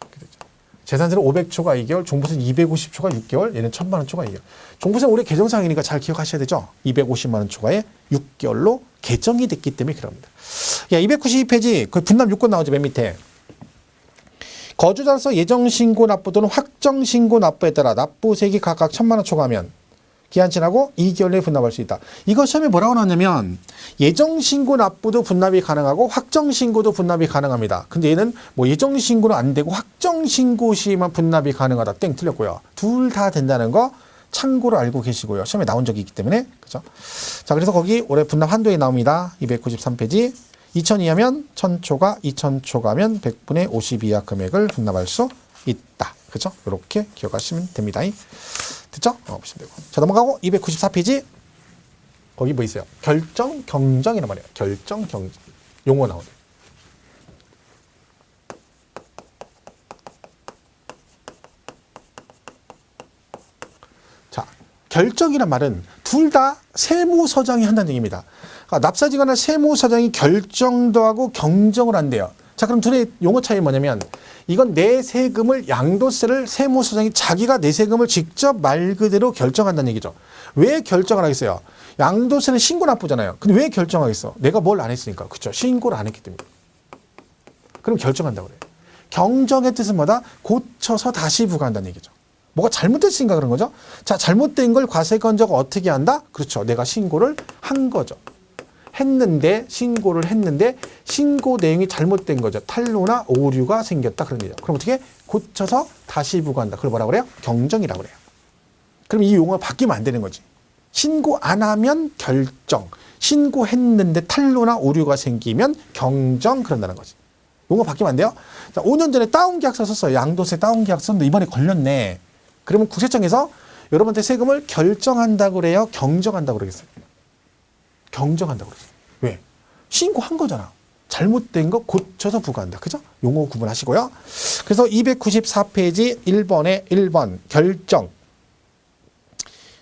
이렇게 되죠. 재산세는 500초가 2개월, 종부세는 250초가 6개월, 얘는 1,000만 원 초과 2개월. 종부세는 올해 개정상이니까 잘 기억하셔야 되죠. 250만 원 초과에 6개월로 개정이 됐기 때문에 그럽니다. 야, 292페이지 그 분납 요건 나오죠. 맨 밑에. 거주자로서 예정신고 납부 또는 확정신고 납부에 따라 납부세액이 각각 1,000만 원 초과하면 기한 지나고 2개월 내에 분납할 수 있다. 이거 시험에 뭐라고 나왔냐면 예정신고 납부도 분납이 가능하고 확정신고도 분납이 가능합니다. 근데 얘는 뭐 예정신고는 안 되고 확정신고 시에만 분납이 가능하다. 땡 틀렸고요. 둘 다 된다는 거 참고로 알고 계시고요. 시험에 나온 적이 있기 때문에. 그죠? 자, 그래서 거기 올해 분납 한도에 나옵니다. 293페이지. 2,000 이하면 1,000 초과, 2,000 초과면 100분의 50 이하 금액을 분납할 수 있다. 그죠? 이렇게 기억하시면 됩니다. 됐죠? 보시면 되고. 자, 넘어가고 294페이지. 거기 뭐 있어요? 결정, 경정이란 말이에요. 결정, 경정. 용어 나오네. 자, 결정이란 말은 둘 다 세무서장이 한다는 얘기입니다. 그러니까 납사지관할 세무서장이 결정도 하고 경정을 한대요. 자, 그럼 둘의 용어 차이 뭐냐면 이건 내 세금을 양도세를 세무서장이 자기가 내 세금을 직접 말 그대로 결정한다는 얘기죠. 왜 결정을 하겠어요? 양도세는 신고 납부잖아요. 근데 왜 결정하겠어? 내가 뭘 안 했으니까. 그렇죠? 신고를 안 했기 때문에. 그럼 결정한다고 그래요. 경정의 뜻은 뭐다? 고쳐서 다시 부과한다는 얘기죠. 뭐가 잘못됐으니까 그런 거죠. 자, 잘못된 걸 과세건자가 어떻게 한다? 그렇죠. 내가 신고를 한 거죠. 신고를 했는데 신고 내용이 잘못된 거죠. 탈로나 오류가 생겼다 그런 얘기죠. 그럼 어떻게? 고쳐서 다시 부과한다. 그걸 뭐라고 그래요? 경정이라고 그래요. 그럼 이 용어가 바뀌면 안 되는 거지. 신고 안 하면 결정, 신고했는데 탈로나 오류가 생기면 경정 그런다는 거지. 용어 바뀌면 안 돼요? 자, 5년 전에 다운계약서 썼어요. 양도세 다운계약서 썼는데 이번에 걸렸네. 그러면 국세청에서 여러분한테 세금을 결정한다고 그래요? 경정한다고 그러겠어요? 경정한다고 그러죠. 왜? 신고한 거잖아. 잘못된 거 고쳐서 부과한다. 그죠? 용어 구분하시고요. 그래서 294페이지 1번에 1번 결정.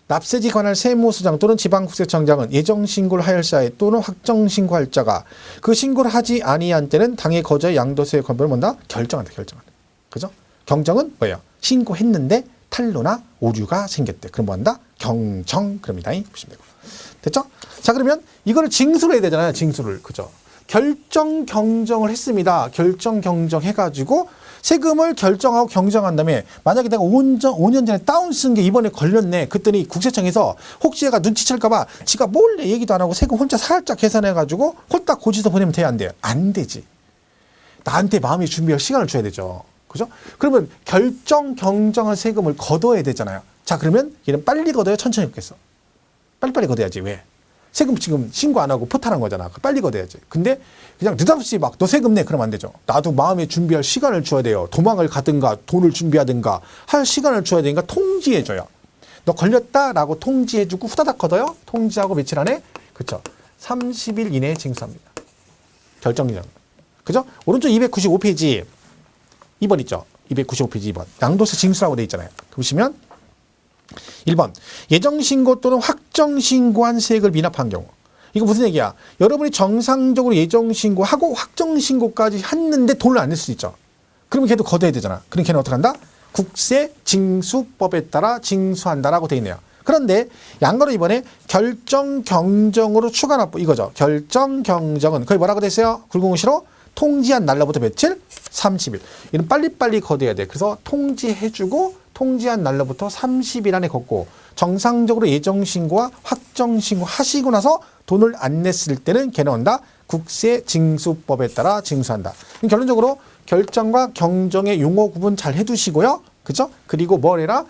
납세지 관할 세무서장 또는 지방국세청장은 예정신고를 하였을 시에 또는 확정신고할 자가 그 신고를 하지 아니한 때는 당해 거저의 양도세 권벌을 뭔다? 결정한다. 결정한다. 그죠? 경정은 뭐예요? 신고했는데 탈로나 오류가 생겼대. 그럼 뭐한다? 경정. 그럽니다. 보시면 되고. 됐죠? 자, 그러면 이거를 징수를 해야 되잖아요. 징수를. 그죠? 결정 경정을 했습니다. 결정 경정해가지고 세금을 결정하고 경정한 다음에 만약에 내가 5년 전에 다운 쓴 게 이번에 걸렸네. 그랬더니 국세청에서 혹시 얘가 눈치챌까봐 지가 몰래 얘기도 안 하고 세금 혼자 살짝 계산해가지고 홀딱 고지서 보내면 돼요? 안 돼요? 안 되지. 나한테 마음의 준비할 시간을 줘야 되죠. 그죠? 그러면 결정 경정한 세금을 걷어야 되잖아요. 자, 그러면 얘는 빨리 걷어야 천천히 걷겠어. 빨리빨리 걷어야지. 왜? 세금 지금 신고 안 하고 포탈한 거잖아. 빨리 걷어야지. 근데 그냥 느닷없이 막 너 세금 내 그러면 안 되죠. 나도 마음에 준비할 시간을 줘야 돼요. 도망을 가든가 돈을 준비하든가 할 시간을 줘야 되니까 통지해줘요. 너 걸렸다라고 통지해주고 후다닥 걷어요. 통지하고 며칠 안에 그쵸 30일 이내에 징수합니다. 결정령. 그죠? 오른쪽 295페이지 2번 있죠. 295페이지 2번 양도세 징수라고 돼 있잖아요. 보시면 1번 예정신고 또는 확정신고한 세액을 미납한 경우. 이거 무슨 얘기야? 여러분이 정상적으로 예정신고하고 확정신고까지 했는데 돈을 안 낼 수 있죠. 그러면 걔도 걷어야 되잖아. 그럼 걔는 어떻게 한다? 국세징수법에 따라 징수한다라고 돼 있네요. 그런데 양거로 이번에 결정경정으로 추가 납부 이거죠. 결정경정은 거기 뭐라고 돼 있어요? 굵은글씨로 통지한 날로부터 며칠? 30일. 이는 빨리빨리 걷어야 돼. 그래서 통지해주고 통지한 날로부터 30일 안에 걷고 정상적으로 예정신고와 확정신고 하시고 나서 돈을 안 냈을 때는 걔는 온다. 국세징수법에 따라 징수한다. 결론적으로 결정과 경정의 용어 구분 잘 해두시고요. 그죠? 그리고 뭘 해라?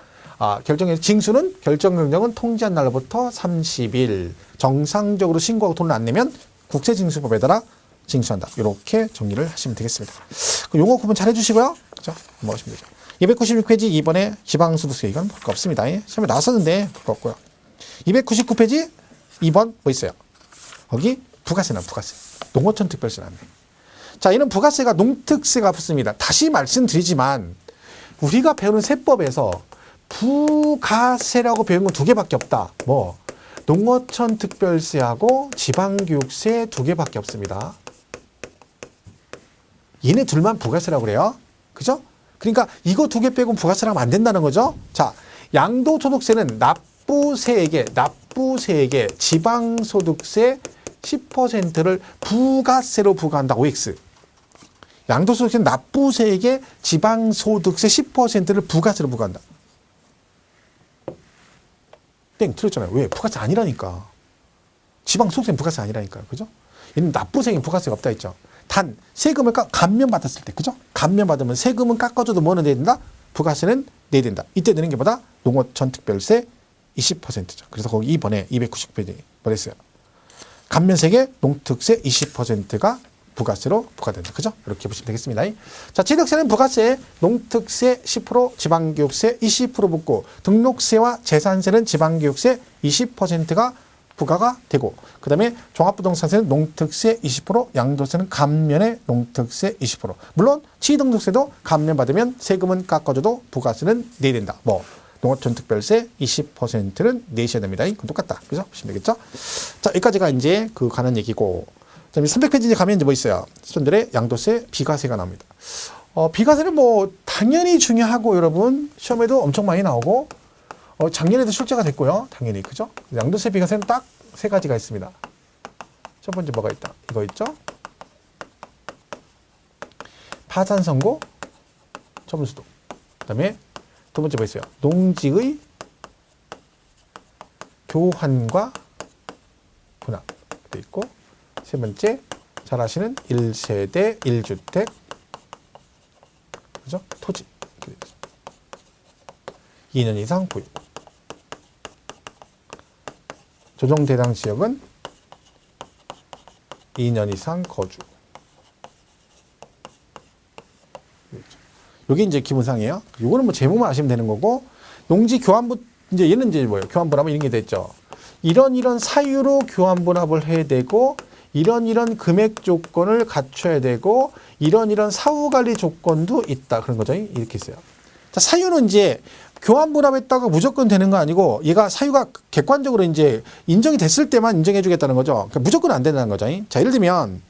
결정의 징수는 결정경정은 통지한 날로부터 30일. 정상적으로 신고하고 돈을 안 내면 국세징수법에 따라 징수한다. 이렇게 정리를 하시면 되겠습니다. 그 용어 구분 잘 해주시고요. 그죠? 넘어가시면 되죠. 296페이지 2번에 지방소득세 이건 볼 거 없습니다. 시험에 나왔었는데 볼 거 없고요. 299페이지 2번 뭐 있어요? 거기 부가세나 부가세. 농어촌 특별세 나왔네. 자, 얘는 부가세가 농특세가 붙습니다. 다시 말씀드리지만 우리가 배우는 세법에서 부가세라고 배운 건 두 개밖에 없다. 뭐 농어촌 특별세하고 지방교육세 두 개밖에 없습니다. 얘네 둘만 부가세라고 그래요. 그죠? 그러니까 이거 두 개 빼고 부가세라면 안 된다는 거죠. 자, 양도소득세는 납부세액에 지방소득세 10%를 부가세로 부과한다. OX. 양도소득세는 납부세액에 지방소득세 10%를 부가세로 부과한다. 땡, 틀렸잖아요. 왜? 부가세 아니라니까. 지방소득세는 부가세 아니라니까요. 그죠? 얘는 납부세액은 부가세가 없다 했죠. 단 세금을 감면받았을 때, 그죠? 감면받으면 세금은 깎아줘도 뭐는 내야 된다? 부가세는 내야 된다. 이때 내는 게 뭐다? 농어촌 특별세 20%죠. 그래서 거기 2번에 290페이지 뭐랬어요? 감면세액에 농특세 20%가 부가세로 부과된다. 그죠? 이렇게 보시면 되겠습니다. 자, 취득세는 부가세, 농특세 10%, 지방교육세 20% 붙고 등록세와 재산세는 지방교육세 20%가 부과가 되고 그 다음에 종합부동산세는 농특세 20%, 양도세는 감면에 농특세 20%. 물론 취등록세도 감면받으면 세금은 깎아줘도 부가세는 내야 된다. 뭐 농어촌 특별세 20%는 내셔야 됩니다. 그건 똑같다. 그죠? 보시면 되겠죠? 자, 여기까지가 이제 그 가는 얘기고. 그 다음에 300페이지에 가면 이제 뭐 있어요? 수전들의 양도세, 비과세가 나옵니다. 비과세는 뭐 당연히 중요하고 여러분 시험에도 엄청 많이 나오고 작년에도 출제가 됐고요. 당연히. 그죠? 양도세, 비과세는 딱 세 가지가 있습니다. 첫 번째 뭐가 있다? 이거 있죠? 파산 선고, 처분수도. 그 다음에 두 번째 뭐 있어요? 농지의 교환과 분할. 돼 있고, 세 번째, 잘 아시는 1세대 1주택. 그죠? 토지. 2년 이상 보유. 조정 대상 지역은 2년 이상 거주. 여기 이제 기본상이에요. 요거는 뭐 제목만 아시면 되는 거고, 농지 교환부, 이제 얘는 이제 뭐예요? 교환분합은 이런 게 됐죠. 이런 사유로 교환분합을 해야 되고, 이런 금액 조건을 갖춰야 되고, 이런 사후관리 조건도 있다. 그런 거죠. 이렇게 있어요. 자, 사유는 이제 교환분합했다가 무조건 되는 거 아니고 얘가 사유가 객관적으로 이제 인정이 됐을 때만 인정해 주겠다는 거죠. 그러니까 무조건 안 된다는 거죠. 자, 예를 들면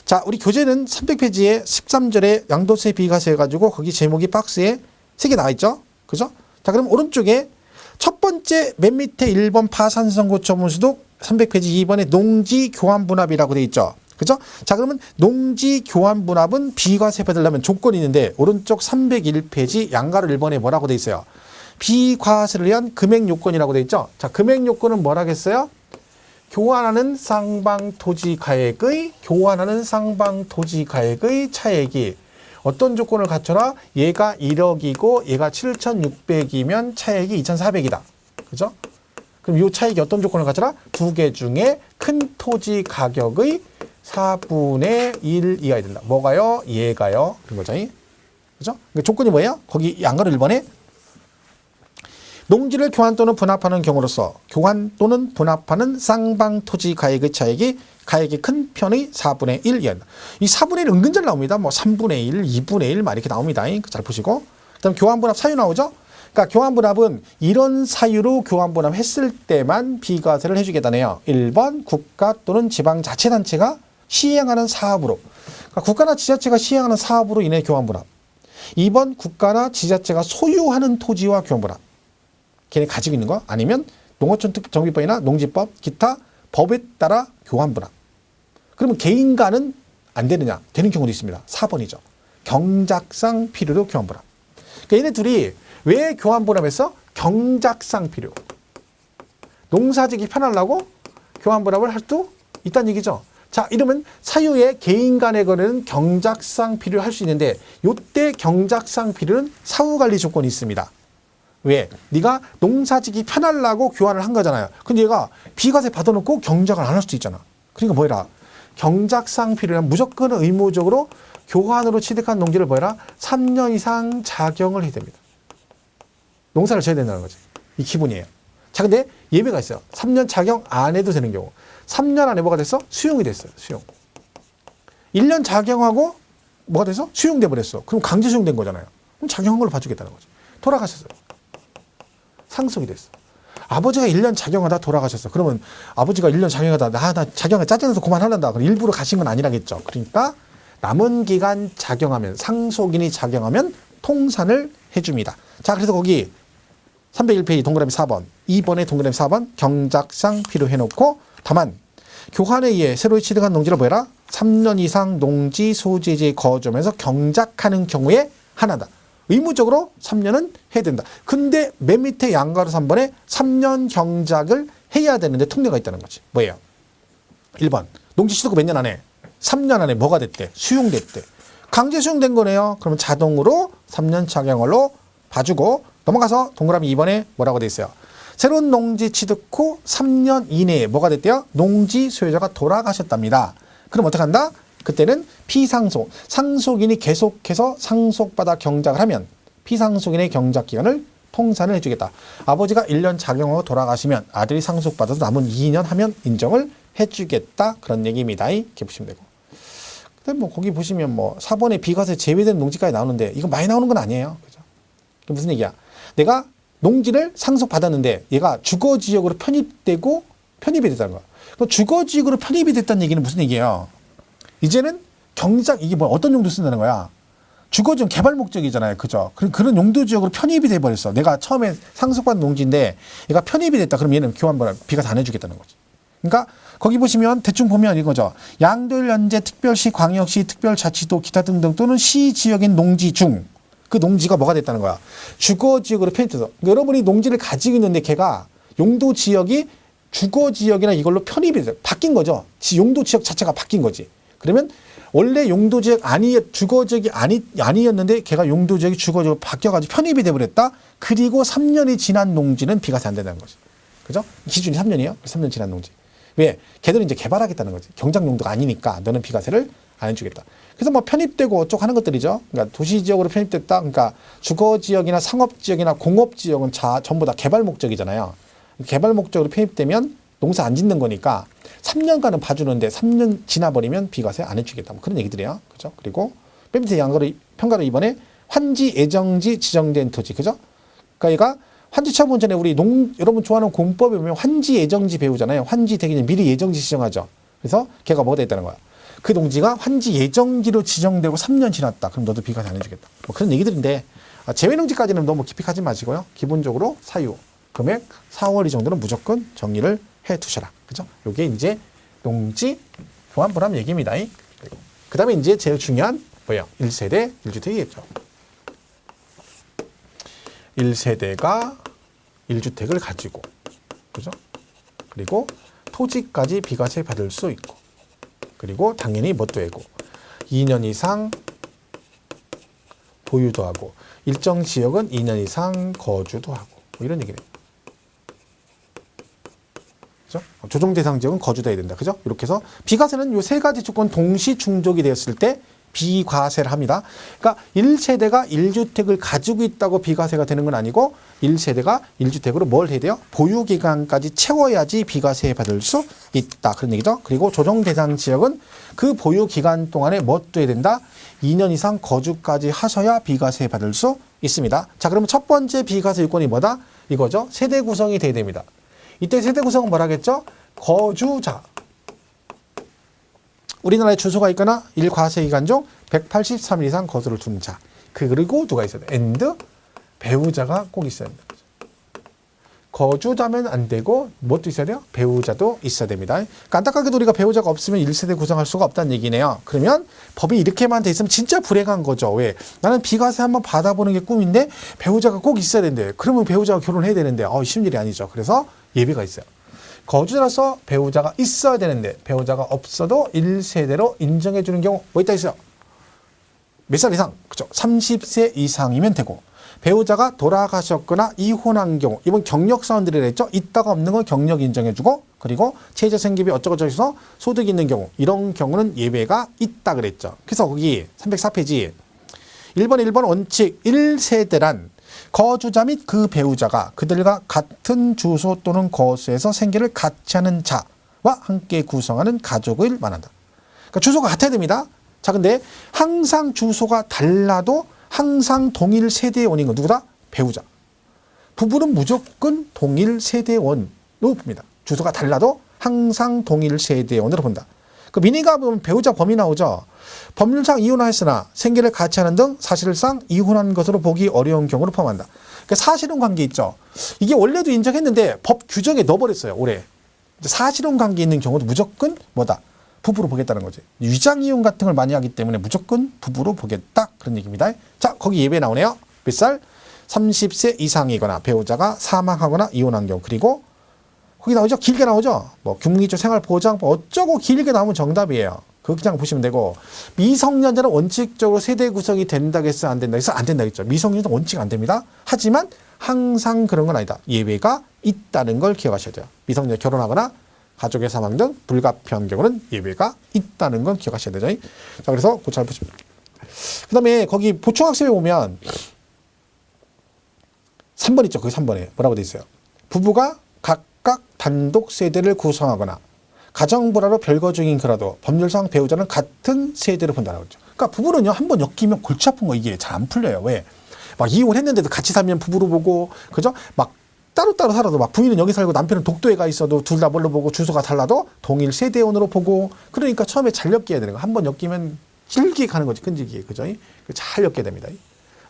자, 우리 교재는 300페이지에 13절에 양도세 비과세 해가지고 거기 제목이 박스에 3개 나와 있죠. 그죠? 자, 그럼 오른쪽에 첫 번째 맨 밑에 1번 파산선고 처분수도 300페이지 2번에 농지 교환분합이라고 돼 있죠. 그죠? 자, 그러면 농지 교환 분합은 비과세 받으려면 조건이 있는데 오른쪽 301페이지 양가로 1번에 뭐라고 돼 있어요? 비과세를 위한 금액 요건이라고 돼 있죠? 자, 금액 요건은 뭐라겠어요? 교환하는 쌍방 토지 가액의 차액이 어떤 조건을 갖춰라? 얘가 1억이고 얘가 7,600이면 차액이 2,400이다. 그죠? 그럼 이 차익이 어떤 조건을 갖춰라? 두 개 중에 큰 토지 가격의 4분의 1 이하야 된다. 뭐가요? 얘가요. 그런 거죠. 그죠? 그러니까 조건이 뭐예요? 거기 양가로 1번에 농지를 교환 또는 분합하는 경우로서 교환 또는 분합하는 쌍방 토지 가액의 차익이 가액이 큰 편의 4분의 1 이하다. 이 4분의 1 은근 잘 나옵니다. 뭐 3분의 1, 2분의 1 막 이렇게 나옵니다. 잘 보시고. 그다음 교환 분합 사유 나오죠? 그러니까 교환 분합은 이런 사유로 교환 분합 했을 때만 비과세를 해주겠다네요. 1번 국가 또는 지방자치단체가 시행하는 사업으로, 그러니까 국가나 지자체가 시행하는 사업으로 인해 교환 분합. 2번 국가나 지자체가 소유하는 토지와 교환 분합. 걔네 가지고 있는 거 아니면 농어촌정비법이나 농지법 기타 법에 따라 교환 분합. 그러면 개인과는 안 되느냐? 되는 경우도 있습니다. 4번이죠. 경작상 필요로 교환 분합. 그러니까 얘네 둘이 왜 교환 분합했어? 경작상 필요. 농사짓기 편하려고 교환 분합을 할 수도 있다는 얘기죠. 자, 이러면 사유의 개인 간의 거래는 경작상 필요를 할 수 있는데 이때 경작상 필요는 사후관리 조건이 있습니다. 왜? 네가 농사짓기 편하려고 교환을 한 거잖아요. 근데 얘가 비과세 받아놓고 경작을 안 할 수도 있잖아. 그러니까 뭐해라? 경작상 필요는 무조건 의무적으로 교환으로 취득한 농지를 뭐해라? 3년 이상 작용을 해야 됩니다. 농사를 져야 된다는 거지. 이 기본이에요. 자, 근데 예외가 있어요. 3년 작용 안 해도 되는 경우. 3년 안에 뭐가 됐어? 수용이 됐어요. 수용. 1년 작용하고 뭐가 돼서? 수용돼 버렸어. 그럼 강제 수용된 거잖아요. 그럼 작용한 걸로 봐주겠다는 거지. 돌아가셨어요. 상속이 됐어. 아버지가 1년 작용하다 돌아가셨어. 그러면 아버지가 1년 작용하다 나 작용을 짜증나서 그만하란다. 그럼 일부러 가신 건 아니라겠죠. 그러니까 남은 기간 작용하면 상속인이 작용하면 통산을 해줍니다. 자, 그래서 거기 301페이지 동그라미 4번, 2번에 동그라미 4번 경작상 필요해놓고 다만 교환에 의해 새로 취득한 농지를 뭐해라? 3년 이상 농지 소재지에 거주하면서 경작하는 경우에 하나다. 의무적으로 3년은 해야 된다. 근데 맨 밑에 양가로 3번에 3년 경작을 해야 되는데 특례가 있다는 거지. 뭐예요? 1번 농지 취득 후 몇 년 안에? 3년 안에 뭐가 됐대? 수용됐대. 강제 수용된 거네요. 그러면 자동으로 3년 작용으로 봐주고 넘어가서 동그라미 2번에 뭐라고 돼 있어요? 새로운 농지 취득 후 3년 이내에 뭐가 됐대요? 농지 소유자가 돌아가셨답니다. 그럼 어떻게 한다? 그때는 피상속, 상속인이 계속해서 상속받아 경작을 하면 피상속인의 경작기간을 통산을 해주겠다. 아버지가 1년 작용하고 돌아가시면 아들이 상속받아서 남은 2년 하면 인정을 해주겠다. 그런 얘기입니다. 이렇게 보시면 되고. 근데 뭐 거기 보시면 뭐 4번에 비과세 제외된 농지까지 나오는데 이거 많이 나오는 건 아니에요. 그죠? 무슨 얘기야? 내가 농지를 상속받았는데 얘가 주거지역으로 편입되고 편입이 됐다는 거야. 그럼 주거지역으로 편입이 됐다는 얘기는 무슨 얘기예요? 이제는 경작, 이게 뭐 어떤 용도 쓴다는 거야? 주거지역 개발 목적이잖아요. 그죠? 그런 용도지역으로 편입이 돼버렸어. 내가 처음에 상속받은 농지인데 얘가 편입이 됐다. 그럼 얘는 교환번호 비과세 안 해주겠다는 거지. 그러니까 거기 보시면 대충 보면 이거죠. 양도일 연재 특별시, 광역시, 특별자치도, 기타 등등 또는 시 지역인 농지 중 그 농지가 뭐가 됐다는 거야? 주거지역으로 편입돼서. 그러니까 여러분이 농지를 가지고 있는데 걔가 용도지역이 주거지역이나 이걸로 편입이 돼서 바뀐 거죠. 용도지역 자체가 바뀐 거지. 그러면 원래 용도지역 주거지역이 아니었는데 걔가 용도지역이 주거지역으로 바뀌어가지고 편입이 돼버렸다. 그리고 3년이 지난 농지는 비과세 안 된다는 거지. 그죠? 기준이 3년이에요. 3년 지난 농지. 왜? 걔들은 이제 개발하겠다는 거지. 경작 용도가 아니니까 너는 비과세를 안 해주겠다. 그래서 뭐 편입되고 어쩌고 하는 것들이죠. 그러니까 도시지역으로 편입됐다. 그러니까 주거지역이나 상업지역이나 공업지역은 전부 다 개발 목적이잖아요. 개발 목적으로 편입되면 농사 안 짓는 거니까 3년간은 봐주는데 3년 지나버리면 비과세 안 해주겠다. 뭐 그런 얘기들이에요. 그죠? 그리고 맨 밑에 평가로 이번에 환지, 예정지, 지정된 토지. 그죠? 그러니까 얘가 환지 처분 전에 우리 여러분 좋아하는 공법에 보면 환지, 예정지 배우잖아요. 환지 되기 전에 미리 예정지 지정하죠. 그래서 걔가 뭐가 됐다는 거야? 그 농지가 환지 예정지로 지정되고 3년 지났다. 그럼 너도 비과세 안 해주겠다. 뭐 그런 얘기들인데 제외 농지까지는 너무 깊이 가지 마시고요. 기본적으로 사유, 금액, 4월 이 정도는 무조건 정리를 해 두셔라. 그죠? 요게 이제 농지 보란 얘기입니다. 그 다음에 이제 제일 중요한 뭐예요? 1세대 1주택이겠죠. 1세대가 1주택을 가지고, 그죠? 그리고 토지까지 비과세 받을 수 있고, 그리고 당연히 뭣도 하고 2년 이상 보유도 하고, 일정 지역은 2년 이상 거주도 하고, 뭐 이런 얘기네요. 그죠? 조정 대상 지역은 거주도 해야 된다. 그죠? 이렇게 해서 비과세는 이 세 가지 조건 동시 충족이 되었을 때 비과세를 합니다. 그러니까 1세대가 1주택을 가지고 있다고 비과세가 되는 건 아니고 1세대가 1주택으로 뭘 해야 돼요? 보유기간까지 채워야지 비과세 받을 수 있다. 그런 얘기죠. 그리고 조정 대상 지역은 그 보유기간 동안에 뭣도 해야 된다? 2년 이상 거주까지 하셔야 비과세 받을 수 있습니다. 자, 그러면 첫 번째 비과세 요건이 뭐다? 이거죠. 세대 구성이 돼야 됩니다. 이때 세대 구성은 뭐라겠죠? 거주자. 우리나라에 주소가 있거나 1과세 기간 중 183일 이상 거주를 두는 자. 그리고 누가 있어야 돼? and 배우자가 꼭 있어야 된다. 거주자면 안 되고 무엇도 있어야 돼요? 배우자도 있어야 됩니다. 그러니까 안타깝게도 우리가 배우자가 없으면 1세대 구성할 수가 없다는 얘기네요. 그러면 법이 이렇게만 돼 있으면 진짜 불행한 거죠. 왜? 나는 비과세 한번 받아보는 게 꿈인데 배우자가 꼭 있어야 된대. 그러면 배우자가 결혼해야 되는데 쉬운 일이 아니죠. 그래서 예외가 있어요. 거주자로서 배우자가 있어야 되는데 배우자가 없어도 1세대로 인정해 주는 경우 뭐 있다 있어요? 몇 살 이상? 그죠? 30세 이상이면 되고, 배우자가 돌아가셨거나 이혼한 경우, 이번 경력 사원들이 했죠? 있다가 없는 건 경력 인정해 주고, 그리고 체제 생계비 어쩌고저쩌고 해서 소득 있는 경우, 이런 경우는 예외가 있다 그랬죠. 그래서 거기 304페이지 1번 원칙 1세대란 거주자 및 그 배우자가 그들과 같은 주소 또는 거수에서 생계를 같이 하는 자와 함께 구성하는 가족을 말한다. 그러니까 주소가 같아야 됩니다. 자, 근데 항상 주소가 달라도 항상 동일 세대원인 건 누구다? 배우자. 부부는 무조건 동일 세대원으로 봅니다. 주소가 달라도 항상 동일 세대원으로 본다. 그 민의가 보면 배우자 범위 나오죠. 법률상 이혼하였으나 생계를 같이 하는 등 사실상 이혼한 것으로 보기 어려운 경우를 포함한다. 그러니까 사실혼 관계 있죠. 이게 원래도 인정했는데 법 규정에 넣어버렸어요. 올해. 사실혼 관계 있는 경우도 무조건 뭐다? 부부로 보겠다는 거지. 위장 이혼 같은 걸 많이 하기 때문에 무조건 부부로 보겠다. 그런 얘기입니다. 자, 거기 예외 나오네요. 몇 살? 30세 이상이거나 배우자가 사망하거나 이혼한 경우. 그리고 거기 나오죠? 길게 나오죠? 뭐 금리조 생활보장법 어쩌고 길게 나오면 정답이에요. 그거 그냥 보시면 되고, 미성년자는 원칙적으로 세대 구성이 된다고 해서 안 된다 해서 안 된다겠죠. 미성년자는 원칙 안 됩니다. 하지만 항상 그런 건 아니다. 예외가 있다는 걸 기억하셔야 돼요. 미성년 결혼하거나 가족의 사망 등 불가피한 경우는 예외가 있다는 건 기억하셔야 되죠. 자, 그래서 그거 잘 보시면. 그 다음에 거기 보충학습에 보면 3번 있죠. 거기 3번에 뭐라고 돼 있어요? 부부가 각각 단독 세대를 구성하거나 가정불화로 별거 중인 그라도 법률상 배우자는 같은 세대를 본다라고 했죠. 그러니까 부부는요, 한번 엮이면 골치 아픈 거 이게 잘 안 풀려요. 왜? 막 이혼했는데도 같이 살면 부부로 보고, 그죠? 막 따로따로 살아도 막 부인은 여기 살고 남편은 독도에 가 있어도 둘 다 뭘로 보고 주소가 달라도 동일 세대원으로 보고, 그러니까 처음에 잘 엮여야 되는 거. 한번 엮이면 길게 가는 거지, 끈질기게. 그죠? 잘 엮여야 됩니다.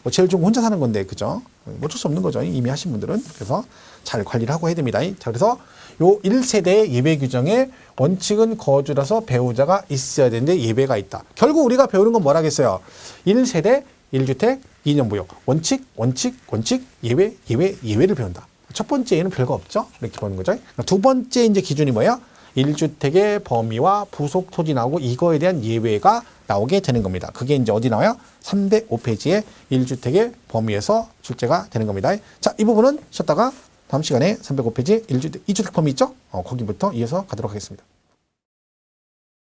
뭐 제일 좋은 건 혼자 사는 건데, 그죠? 어쩔 수 없는 거죠. 이미 하신 분들은. 그래서 잘 관리를 하고 해야 됩니다. 자, 그래서 요 1세대의 예외 규정에 원칙은 거주라서 배우자가 있어야 되는데 예외가 있다. 결국 우리가 배우는 건 뭐라겠어요? 1세대, 1주택, 2년 무효. 원칙, 예외, 예외를 배운다. 첫 번째 예는 별거 없죠? 이렇게 보는 거죠. 두 번째 이제 기준이 뭐예요? 1주택의 범위와 부속 토지 나오고 이거에 대한 예외가 나오게 되는 겁니다. 그게 이제 어디 나와요? 305페이지에 1주택의 범위에서 출제가 되는 겁니다. 자, 이 부분은 쉬었다가 다음 시간에 305페이지 2주택 범위 있죠? 거기부터 이어서 가도록 하겠습니다.